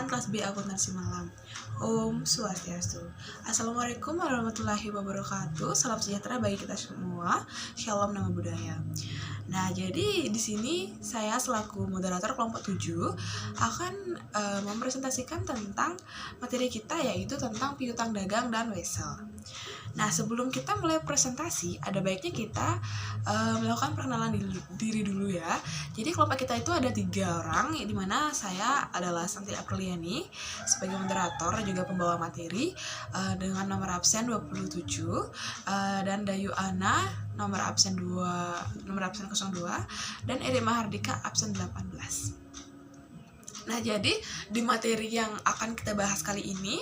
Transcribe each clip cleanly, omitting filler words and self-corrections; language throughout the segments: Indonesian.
Perkenalkan, kelas B akuntansi malam. Om Swastiastu. Assalamualaikum warahmatullahi wabarakatuh. Salam sejahtera bagi kita semua. Shalom nama budaya. Nah, jadi di sini saya selaku moderator kelompok 7 akan mempresentasikan tentang materi kita, yaitu tentang piutang dagang dan wesel. Nah, sebelum kita mulai presentasi, ada baiknya kita melakukan perkenalan diri dulu ya. Jadi kelompok kita itu ada 3 orang, di mana saya adalah Santi Apriliani sebagai moderator juga pembawa materi dengan nomor absen 27, dan Dayu Ana nomor absen 02, dan Eri Mahardika absen 18. Nah, jadi di materi yang akan kita bahas kali ini,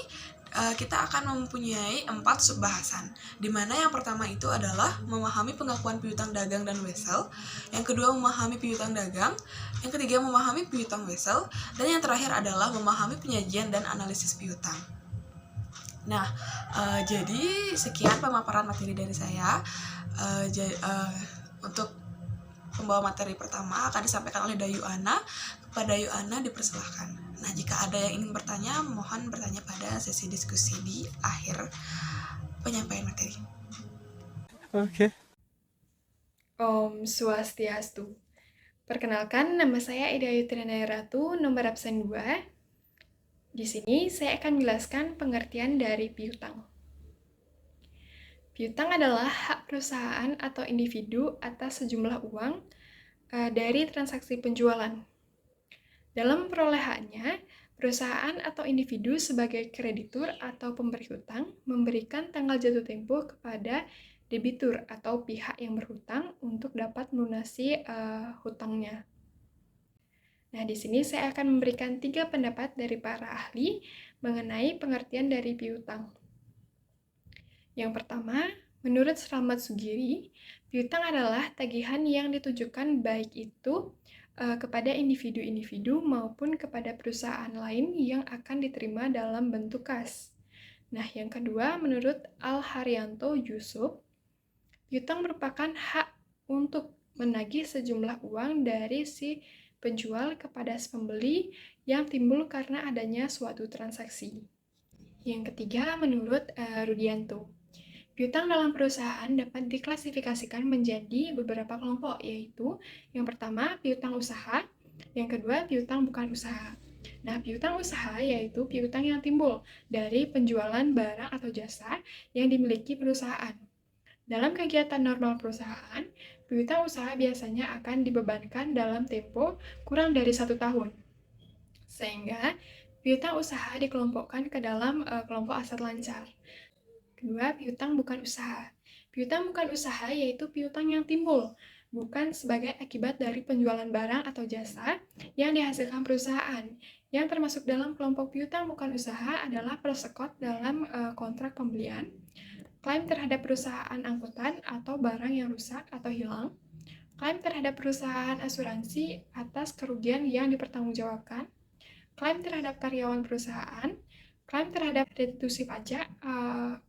kita akan mempunyai 4 subbahasan, di mana yang pertama itu adalah memahami pengakuan piutang dagang dan wesel, yang kedua memahami piutang dagang, yang ketiga memahami piutang wesel, dan yang terakhir adalah memahami penyajian dan analisis piutang. Nah, jadi sekian pemaparan materi dari saya. Untuk pembawa materi pertama akan disampaikan oleh Dayu Ana. Kepada Dayu Ana dipersilahkan. Nah, jika ada yang ingin bertanya, mohon bertanya pada sesi diskusi di akhir penyampaian materi. Oke. Om Swastiastu. Perkenalkan, nama saya Ida Yutrinaya Ratu, nomor absen 2. Di sini saya akan menjelaskan pengertian dari piutang. Piutang adalah hak perusahaan atau individu atas sejumlah uang dari transaksi penjualan. Dalam perolehannya, perusahaan atau individu sebagai kreditur atau pemberi hutang memberikan tanggal jatuh tempo kepada debitur atau pihak yang berhutang untuk dapat melunasi hutangnya. Nah, di sini saya akan memberikan 3 pendapat dari para ahli mengenai pengertian dari piutang. Yang pertama, menurut Slamet Sugiri, piutang adalah tagihan yang ditujukan baik itu kepada individu-individu maupun kepada perusahaan lain yang akan diterima dalam bentuk kas. Nah, yang kedua, menurut Al-Haryanto Yusuf, piutang merupakan hak untuk menagih sejumlah uang dari si penjual kepada si pembeli yang timbul karena adanya suatu transaksi. Yang ketiga, menurut Rudianto, piutang dalam perusahaan dapat diklasifikasikan menjadi beberapa kelompok, yaitu yang pertama, piutang usaha, yang kedua, piutang bukan usaha. Nah, piutang usaha yaitu piutang yang timbul dari penjualan barang atau jasa yang dimiliki perusahaan. Dalam kegiatan normal perusahaan, piutang usaha biasanya akan dibebankan dalam tempo kurang dari 1 tahun. Sehingga, piutang usaha dikelompokkan ke dalam kelompok aset lancar. Kedua, piutang bukan usaha. Piutang bukan usaha yaitu piutang yang timbul, bukan sebagai akibat dari penjualan barang atau jasa yang dihasilkan perusahaan. Yang termasuk dalam kelompok piutang bukan usaha adalah persekot dalam kontrak pembelian, klaim terhadap perusahaan angkutan atau barang yang rusak atau hilang, klaim terhadap perusahaan asuransi atas kerugian yang dipertanggungjawabkan, klaim terhadap karyawan perusahaan, klaim terhadap restitusi pajak,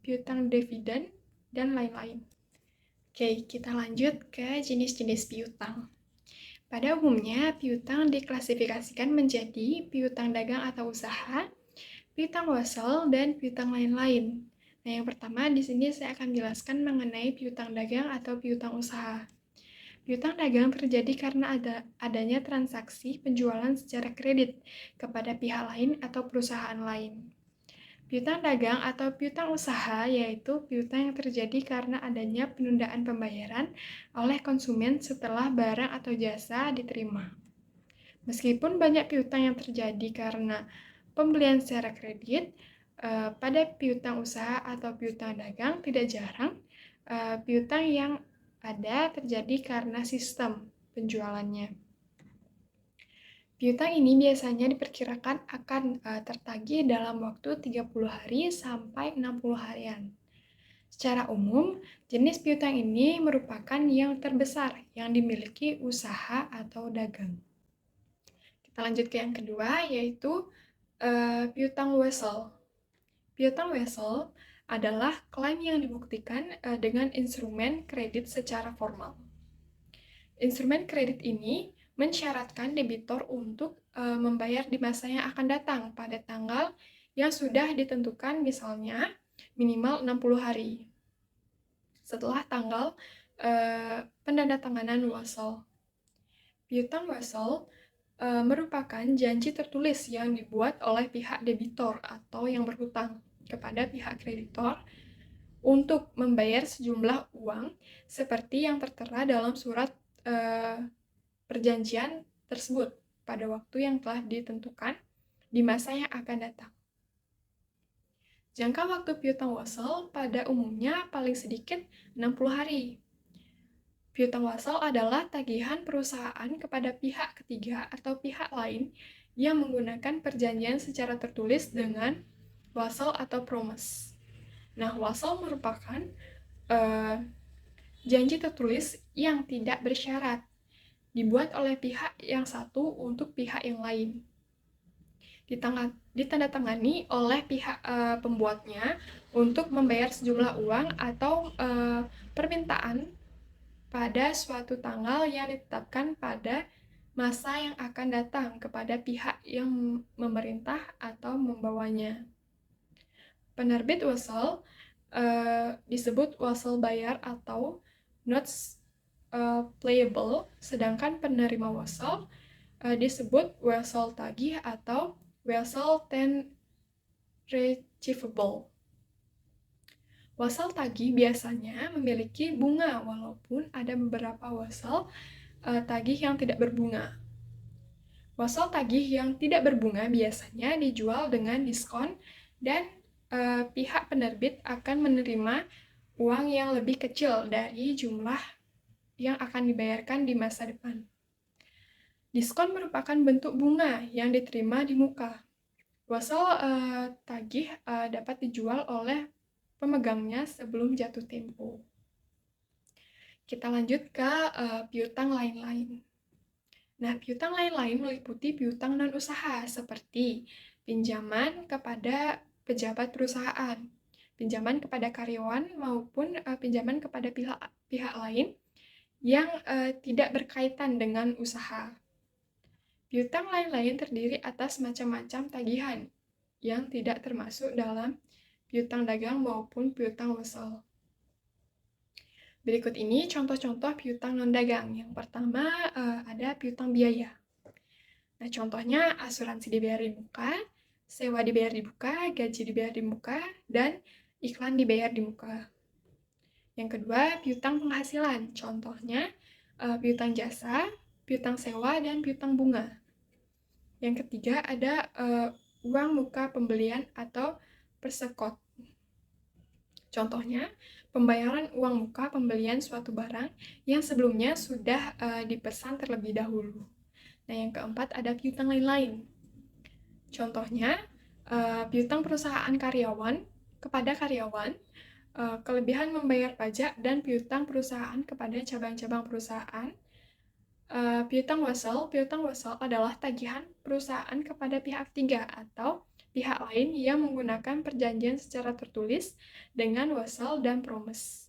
piutang dividen, dan lain-lain. Oke, kita lanjut ke jenis-jenis piutang. Pada umumnya, piutang diklasifikasikan menjadi piutang dagang atau usaha, piutang wesel, dan piutang lain-lain. Nah, yang pertama di sini saya akan menjelaskan mengenai piutang dagang atau piutang usaha. Piutang dagang terjadi karena adanya transaksi penjualan secara kredit kepada pihak lain atau perusahaan lain. Piutang dagang atau piutang usaha yaitu piutang yang terjadi karena adanya penundaan pembayaran oleh konsumen setelah barang atau jasa diterima. Meskipun banyak piutang yang terjadi karena pembelian secara kredit, pada piutang usaha atau piutang dagang tidak jarang piutang yang ada terjadi karena sistem penjualannya. Piutang ini biasanya diperkirakan akan tertagih dalam waktu 30 hari sampai 60 harian. Secara umum, jenis piutang ini merupakan yang terbesar yang dimiliki usaha atau dagang. Kita lanjut ke yang kedua, yaitu piutang wesel. Piutang wesel adalah klaim yang dibuktikan dengan instrumen kredit secara formal. Instrumen kredit ini mensyaratkan debitur untuk membayar di masa yang akan datang pada tanggal yang sudah ditentukan, misalnya minimal 60 hari setelah tanggal pendandatanganan wasal. Piutang wasal merupakan janji tertulis yang dibuat oleh pihak debitor atau yang berhutang kepada pihak kreditor untuk membayar sejumlah uang seperti yang tertera dalam surat perjanjian tersebut pada waktu yang telah ditentukan di masa yang akan datang. Jangka waktu piutang wasal pada umumnya paling sedikit 60 hari. Piutang wasal adalah tagihan perusahaan kepada pihak ketiga atau pihak lain yang menggunakan perjanjian secara tertulis dengan wasal atau promise. Nah, wasal merupakan janji tertulis yang tidak bersyarat, dibuat oleh pihak yang satu untuk pihak yang lain. Ditandatangani oleh pihak pembuatnya untuk membayar sejumlah uang atau permintaan pada suatu tanggal yang ditetapkan pada masa yang akan datang kepada pihak yang memerintah atau membawanya. Penerbit wasal disebut wasal bayar atau notes payable, sedangkan penerima wasal disebut wasal tagih atau wasal ten receivable. Wasal tagih biasanya memiliki bunga, walaupun ada beberapa wasal tagih yang tidak berbunga. Wasal tagih yang tidak berbunga biasanya dijual dengan diskon dan pihak penerbit akan menerima uang yang lebih kecil dari jumlah yang akan dibayarkan di masa depan. Diskon merupakan bentuk bunga yang diterima di muka. Wasal tagih dapat dijual oleh pemegangnya sebelum jatuh tempo. Kita lanjut ke piutang lain-lain. Nah, piutang lain-lain meliputi piutang non-usaha seperti pinjaman kepada pejabat perusahaan, pinjaman kepada karyawan, maupun pinjaman kepada pihak lain yang tidak berkaitan dengan usaha. Piutang lain-lain terdiri atas macam-macam tagihan yang tidak termasuk dalam piutang dagang maupun piutang wasal. Berikut ini contoh-contoh piutang non-dagang. Yang pertama ada piutang biaya. Nah, contohnya asuransi dibayar di muka, sewa dibayar di muka, gaji dibayar di muka, dan iklan dibayar di muka. Yang kedua, piutang penghasilan. Contohnya piutang jasa, piutang sewa, dan piutang bunga. Yang ketiga ada uang muka pembelian atau persekot. Contohnya, pembayaran uang muka pembelian suatu barang yang sebelumnya sudah dipesan terlebih dahulu. Nah, yang keempat ada piutang lain-lain. Contohnya, piutang perusahaan karyawan kepada karyawan, kelebihan membayar pajak, dan piutang perusahaan kepada cabang-cabang perusahaan. Piutang wasal adalah tagihan perusahaan kepada pihak ketiga atau pihak lain yang menggunakan perjanjian secara tertulis dengan wasal dan promise.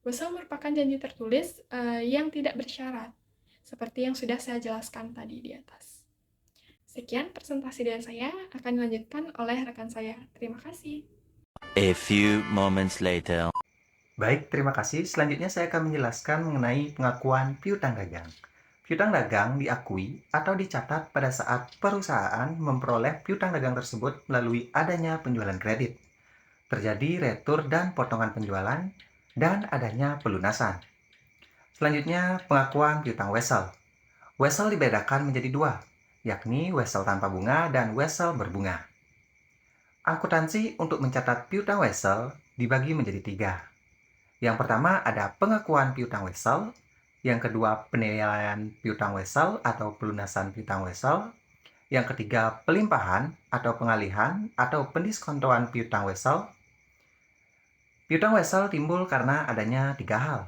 Wasal merupakan janji tertulis yang tidak bersyarat, seperti yang sudah saya jelaskan tadi di atas. Sekian presentasi dari saya, akan dilanjutkan oleh rekan saya. Terima kasih. A few moments later. Baik, terima kasih. Selanjutnya saya akan menjelaskan mengenai pengakuan piutang dagang. Piutang dagang diakui atau dicatat pada saat perusahaan memperoleh piutang dagang tersebut melalui adanya penjualan kredit. Terjadi retur dan potongan penjualan, dan adanya pelunasan. Selanjutnya, pengakuan piutang wesel. Wesel dibedakan menjadi dua, yakni wesel tanpa bunga dan wesel berbunga. Akuntansi untuk mencatat piutang wesel dibagi menjadi tiga. Yang pertama ada pengakuan piutang wesel, yang kedua penilaian piutang wesel atau pelunasan piutang wesel, yang ketiga pelimpahan atau pengalihan atau pendiskontoan piutang wesel. Piutang wesel timbul karena adanya tiga hal.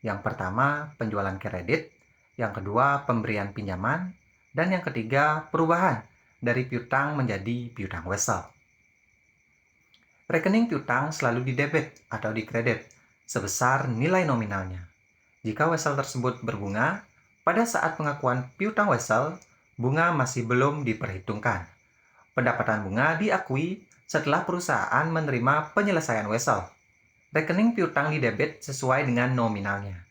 Yang pertama penjualan kredit, yang kedua pemberian pinjaman, dan yang ketiga perubahan dari piutang menjadi piutang wesel. Rekening piutang selalu didebit atau dikredit sebesar nilai nominalnya. Jika wesel tersebut berbunga, pada saat pengakuan piutang wesel, bunga masih belum diperhitungkan. Pendapatan bunga diakui setelah perusahaan menerima penyelesaian wesel. Rekening piutang didebit sesuai dengan nominalnya,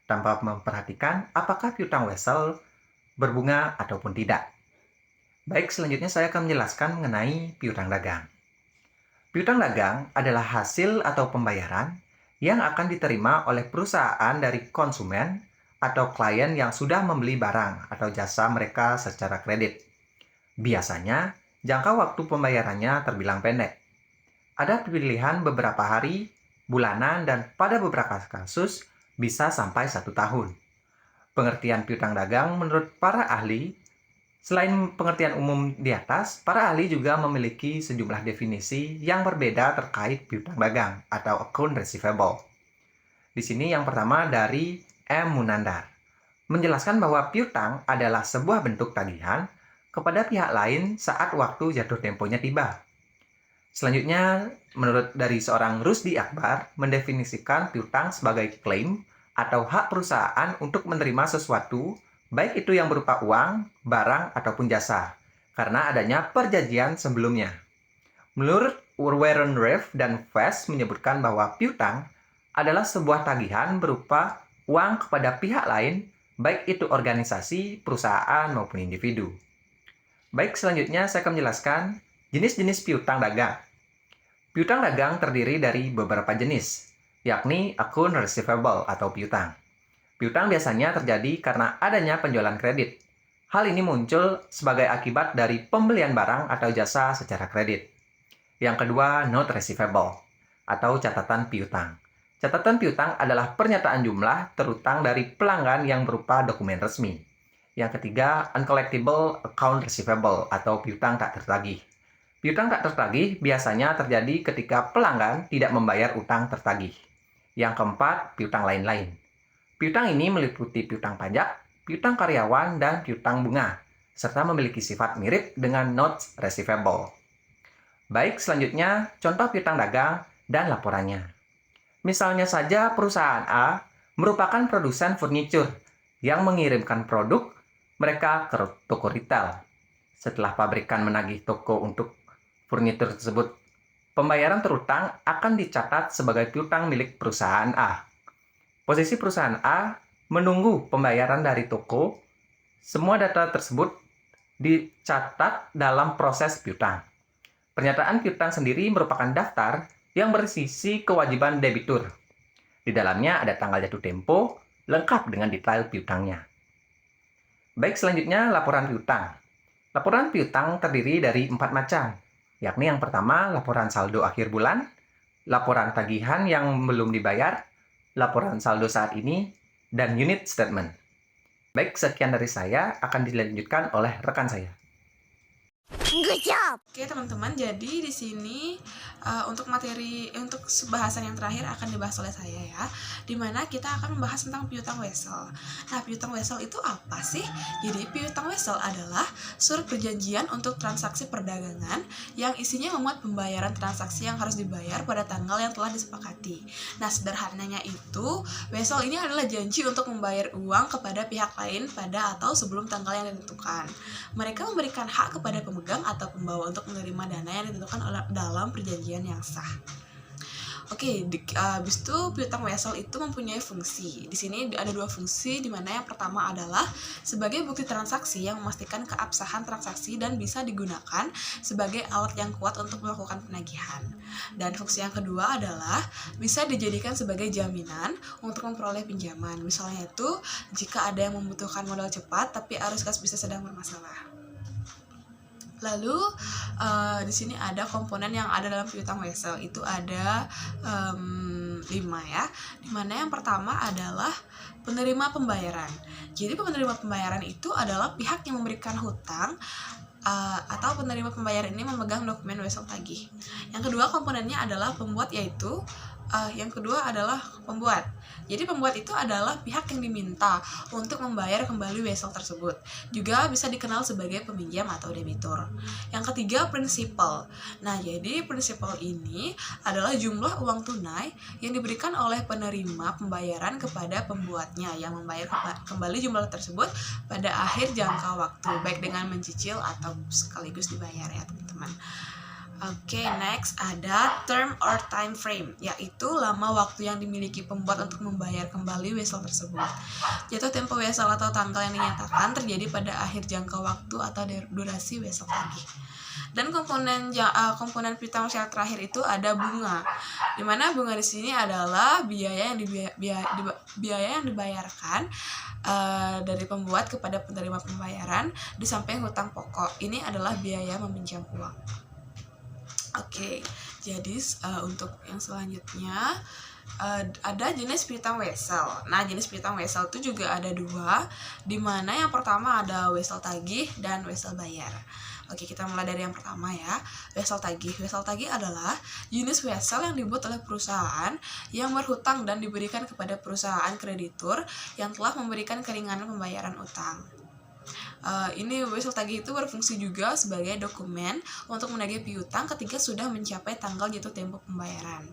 tanpa memperhatikan apakah piutang wesel berbunga ataupun tidak. Baik, selanjutnya saya akan menjelaskan mengenai piutang dagang. Piutang dagang adalah hasil atau pembayaran yang akan diterima oleh perusahaan dari konsumen atau klien yang sudah membeli barang atau jasa mereka secara kredit. Biasanya, jangka waktu pembayarannya terbilang pendek. Ada pilihan beberapa hari, bulanan, dan pada beberapa kasus bisa sampai 1 tahun. Pengertian piutang dagang menurut para ahli, selain pengertian umum di atas, para ahli juga memiliki sejumlah definisi yang berbeda terkait piutang dagang atau account receivable. Di sini yang pertama dari M. Munandar, menjelaskan bahwa piutang adalah sebuah bentuk tagihan kepada pihak lain saat waktu jatuh temponya tiba. Selanjutnya, menurut dari seorang Rusdi Akbar, mendefinisikan piutang sebagai klaim atau hak perusahaan untuk menerima sesuatu, baik itu yang berupa uang, barang, ataupun jasa, karena adanya perjanjian sebelumnya. Menurut Warren Reef dan Fest menyebutkan bahwa piutang adalah sebuah tagihan berupa uang kepada pihak lain, baik itu organisasi, perusahaan, maupun individu. Baik, selanjutnya saya akan menjelaskan jenis-jenis piutang dagang. Piutang dagang terdiri dari beberapa jenis, yakni account receivable atau piutang. Piutang biasanya terjadi karena adanya penjualan kredit. Hal ini muncul sebagai akibat dari pembelian barang atau jasa secara kredit. Yang kedua, note receivable atau catatan piutang. Catatan piutang adalah pernyataan jumlah terutang dari pelanggan yang berupa dokumen resmi. Yang ketiga, uncollectible account receivable atau piutang tak tertagih. Piutang tak tertagih biasanya terjadi ketika pelanggan tidak membayar utang tertagih. Yang keempat, piutang lain-lain. Piutang ini meliputi piutang pajak, piutang karyawan, dan piutang bunga, serta memiliki sifat mirip dengan notes receivable. Baik, selanjutnya contoh piutang dagang dan laporannya. Misalnya saja perusahaan A merupakan produsen furniture yang mengirimkan produk mereka ke toko retail. Setelah pabrikan menagih toko untuk furniture tersebut, pembayaran terutang akan dicatat sebagai piutang milik perusahaan A. Posisi perusahaan A menunggu pembayaran dari toko. Semua data tersebut dicatat dalam proses piutang. Pernyataan piutang sendiri merupakan daftar yang berisi kewajiban debitur. Di dalamnya ada tanggal jatuh tempo, lengkap dengan detail piutangnya. Baik, selanjutnya laporan piutang. Laporan piutang terdiri dari 4 macam, yakni yang pertama laporan saldo akhir bulan, laporan tagihan yang belum dibayar, laporan saldo saat ini, dan unit statement. Baik, sekian dari saya, akan dilanjutkan oleh rekan saya. Oke teman-teman, jadi di sini untuk bahasan yang terakhir akan dibahas oleh saya ya, dimana kita akan membahas tentang piutang wesel. Nah, piutang wesel itu apa sih? Jadi piutang wesel adalah surat perjanjian untuk transaksi perdagangan yang isinya memuat pembayaran transaksi yang harus dibayar pada tanggal yang telah disepakati. Nah, sederhananya itu wesel ini adalah janji untuk membayar uang kepada pihak lain pada atau sebelum tanggal yang ditentukan. Mereka memberikan hak kepada pemegang atau pembawa untuk menerima dana yang ditentukan dalam perjanjian yang sah. Oke, habis itu piutang wesel itu mempunyai fungsi. Di sini ada 2 fungsi, di mana yang pertama adalah sebagai bukti transaksi yang memastikan keabsahan transaksi dan bisa digunakan sebagai alat yang kuat untuk melakukan penagihan. Dan fungsi yang kedua adalah bisa dijadikan sebagai jaminan untuk memperoleh pinjaman. Misalnya itu jika ada yang membutuhkan modal cepat tapi arus kas bisnis sedang bermasalah. Lalu di sini ada komponen yang ada dalam piutang wesel, itu ada 5 ya. Dimana yang pertama adalah penerima pembayaran. Jadi penerima pembayaran itu adalah pihak yang memberikan hutang atau penerima pembayaran ini memegang dokumen wesel tagih. Yang kedua komponennya adalah pembuat, yaitu Yang kedua adalah pembuat. Jadi pembuat itu adalah pihak yang diminta untuk membayar kembali wesel tersebut. Juga bisa dikenal sebagai peminjam atau debitur. Yang ketiga, prinsipal. Nah, jadi prinsipal ini adalah jumlah uang tunai yang diberikan oleh penerima pembayaran kepada pembuatnya yang membayar kembali jumlah tersebut pada akhir jangka waktu, baik dengan mencicil atau sekaligus dibayar ya teman-teman. Oke, next ada term or time frame, yaitu lama waktu yang dimiliki pembuat untuk membayar kembali wesel tersebut. Jatuh tempo wesel atau tanggal yang dinyatakan terjadi pada akhir jangka waktu atau durasi wesel tagih. Dan komponen piutang wesel terakhir itu ada bunga, dimana bunga di sini adalah biaya yang dibayarkan dari pembuat kepada penerima pembayaran di samping hutang pokok. Ini adalah biaya meminjam uang. Oke, jadi untuk yang selanjutnya ada jenis piutang wesel. Nah, jenis piutang wesel itu juga ada dua, dimana yang pertama ada wesel tagih dan wesel bayar. Oke, kita mulai dari yang pertama ya, wesel tagih. Wesel tagih adalah jenis wesel yang dibuat oleh perusahaan yang berhutang dan diberikan kepada perusahaan kreditur yang telah memberikan keringanan pembayaran utang. Ini wesel tagih itu berfungsi juga sebagai dokumen untuk menagih piutang ketika sudah mencapai tanggal jatuh tempo pembayaran.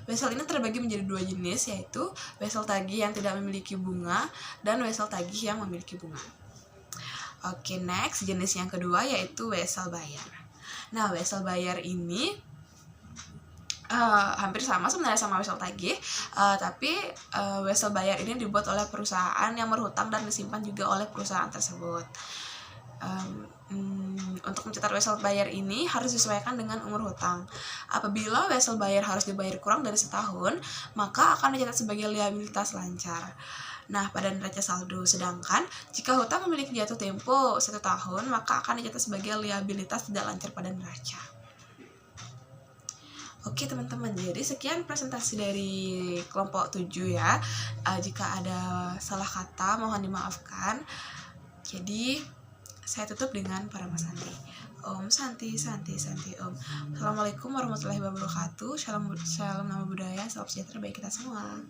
Wesel ini terbagi menjadi dua jenis, yaitu wesel tagih yang tidak memiliki bunga dan wesel tagih yang memiliki bunga. Oke, next jenis yang kedua yaitu wesel bayar. Nah, wesel bayar ini hampir sama sebenarnya sama wesel tagih, tapi wesel bayar ini dibuat oleh perusahaan yang berhutang dan disimpan juga oleh perusahaan tersebut. Untuk mencatat wesel bayar ini harus disesuaikan dengan umur hutang. Apabila wesel bayar harus dibayar kurang dari setahun, maka akan dicatat sebagai liabilitas lancar. Nah, pada neraca saldo. Sedangkan jika hutang memiliki jatuh tempo 1 tahun, maka akan dicatat sebagai liabilitas tidak lancar pada neraca. Oke teman-teman, jadi sekian presentasi dari kelompok 7 ya. Jika ada salah kata mohon dimaafkan. Jadi saya tutup dengan Parama Santi. Om Santi, Santi, Santi Om. Assalamualaikum warahmatullahi wabarakatuh. Shalom nama budaya, salam sejahtera bagi kita semua.